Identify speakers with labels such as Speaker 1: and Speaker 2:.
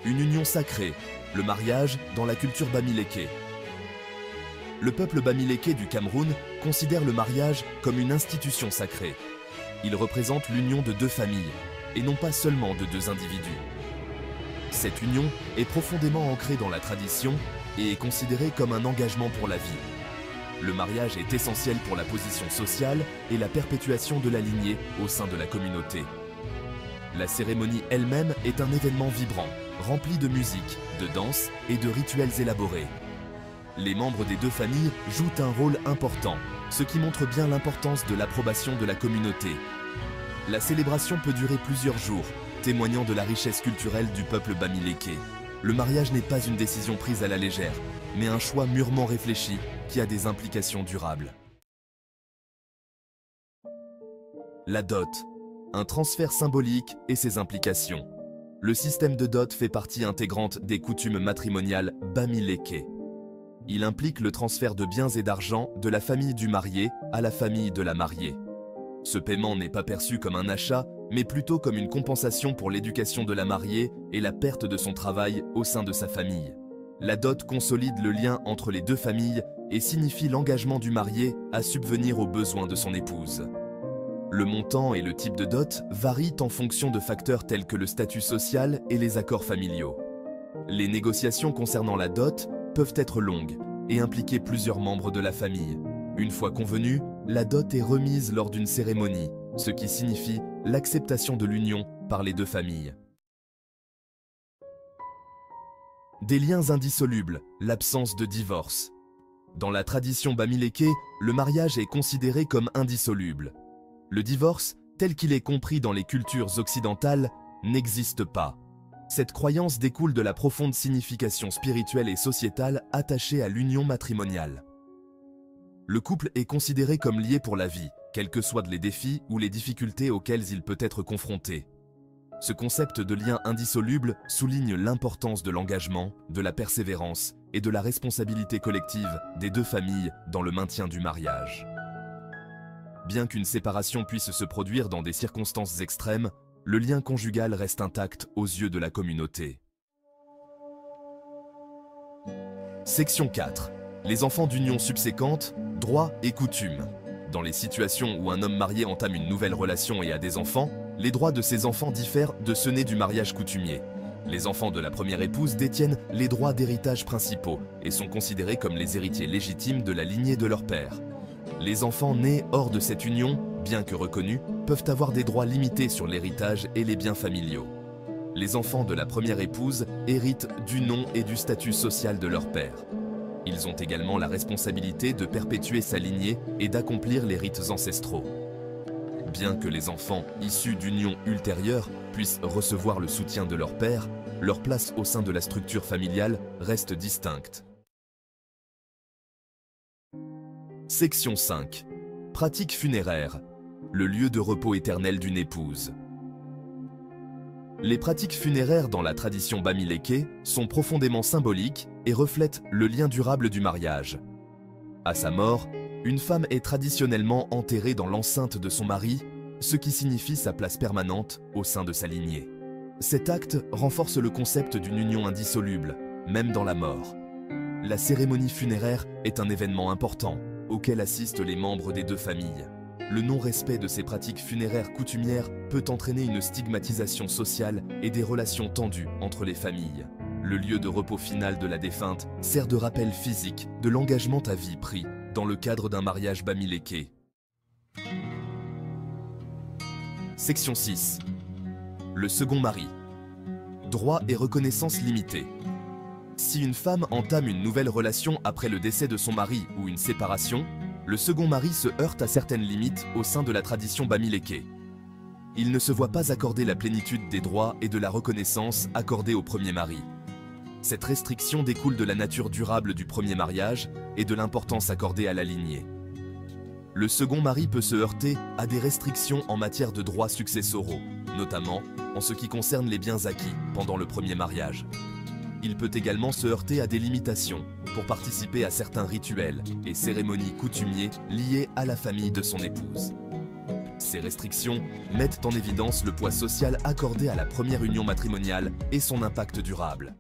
Speaker 1: une union sacrée, le mariage dans la culture bamileke. Le peuple bamileke du Cameroun considère le mariage comme une institution sacrée. Il représente l'union de deux familles, et non pas seulement de deux individus. Cette union est profondément ancrée dans la tradition et est considérée comme un engagement pour la vie. Le mariage est essentiel pour la position sociale et la perpétuation de la lignée au sein de la communauté. La cérémonie elle-même est un événement vibrant, rempli de musique, de danse et de rituels élaborés. Les membres des deux familles jouent un rôle important, ce qui montre bien l'importance de l'approbation de la communauté. La célébration peut durer plusieurs jours, témoignant de la richesse culturelle du peuple bamileke. Le mariage n'est pas une décision prise à la légère, mais un choix mûrement réfléchi qui a des implications durables. La dot, un transfert symbolique et ses implications. Le système de dot fait partie intégrante des coutumes matrimoniales bamileke. Il implique le transfert de biens et d'argent de la famille du marié à la famille de la mariée. Ce paiement n'est pas perçu comme un achat, mais plutôt comme une compensation pour l'éducation de la mariée et la perte de son travail au sein de sa famille. La dot consolide le lien entre les deux familles et signifie l'engagement du marié à subvenir aux besoins de son épouse. Le montant et le type de dot varient en fonction de facteurs tels que le statut social et les accords familiaux. Les négociations concernant la dot peuvent être longues et impliquer plusieurs membres de la famille. Une fois convenue, la dot est remise lors d'une cérémonie, ce qui signifie l'acceptation de l'union par les deux familles. Des liens indissolubles, l'absence de divorce. Dans la tradition bamileke, le mariage est considéré comme indissoluble. Le divorce, tel qu'il est compris dans les cultures occidentales, n'existe pas. Cette croyance découle de la profonde signification spirituelle et sociétale attachée à l'union matrimoniale. Le couple est considéré comme lié pour la vie, quels que soient les défis ou les difficultés auxquels il peut être confronté. Ce concept de lien indissoluble souligne l'importance de l'engagement, de la persévérance et de la responsabilité collective des deux familles dans le maintien du mariage. Bien qu'une séparation puisse se produire dans des circonstances extrêmes, le lien conjugal reste intact aux yeux de la communauté. Section 4. Les enfants d'union subséquente, droits et coutumes. Dans les situations où un homme marié entame une nouvelle relation et a des enfants, les droits de ces enfants diffèrent de ceux nés du mariage coutumier. Les enfants de la première épouse détiennent les droits d'héritage principaux et sont considérés comme les héritiers légitimes de la lignée de leur père. Les enfants nés hors de cette union, bien que reconnus, peuvent avoir des droits limités sur l'héritage et les biens familiaux. Les enfants de la première épouse héritent du nom et du statut social de leur père. Ils ont également la responsabilité de perpétuer sa lignée et d'accomplir les rites ancestraux. Bien que les enfants issus d'unions ultérieures puissent recevoir le soutien de leur père, leur place au sein de la structure familiale reste distincte. Section 5. Pratique funéraire. Le lieu de repos éternel d'une épouse. Les pratiques funéraires dans la tradition bamileke sont profondément symboliques et reflètent le lien durable du mariage. À sa mort, une femme est traditionnellement enterrée dans l'enceinte de son mari, ce qui signifie sa place permanente au sein de sa lignée. Cet acte renforce le concept d'une union indissoluble, même dans la mort. La cérémonie funéraire est un événement important, auquel assistent les membres des deux familles. Le non-respect de ces pratiques funéraires coutumières peut entraîner une stigmatisation sociale et des relations tendues entre les familles. Le lieu de repos final de la défunte sert de rappel physique de l'engagement à vie pris dans le cadre d'un mariage bamileke. Section 6. Le second mari. Droits et reconnaissance limitée. Si une femme entame une nouvelle relation après le décès de son mari ou une séparation, le second mari se heurte à certaines limites au sein de la tradition bamileke. Il ne se voit pas accorder la plénitude des droits et de la reconnaissance accordée au premier mari. Cette restriction découle de la nature durable du premier mariage et de l'importance accordée à la lignée. Le second mari peut se heurter à des restrictions en matière de droits successoraux, notamment en ce qui concerne les biens acquis pendant le premier mariage. Il peut également se heurter à des limitations pour participer à certains rituels et cérémonies coutumiers liés à la famille de son épouse. Ces restrictions mettent en évidence le poids social accordé à la première union matrimoniale et son impact durable.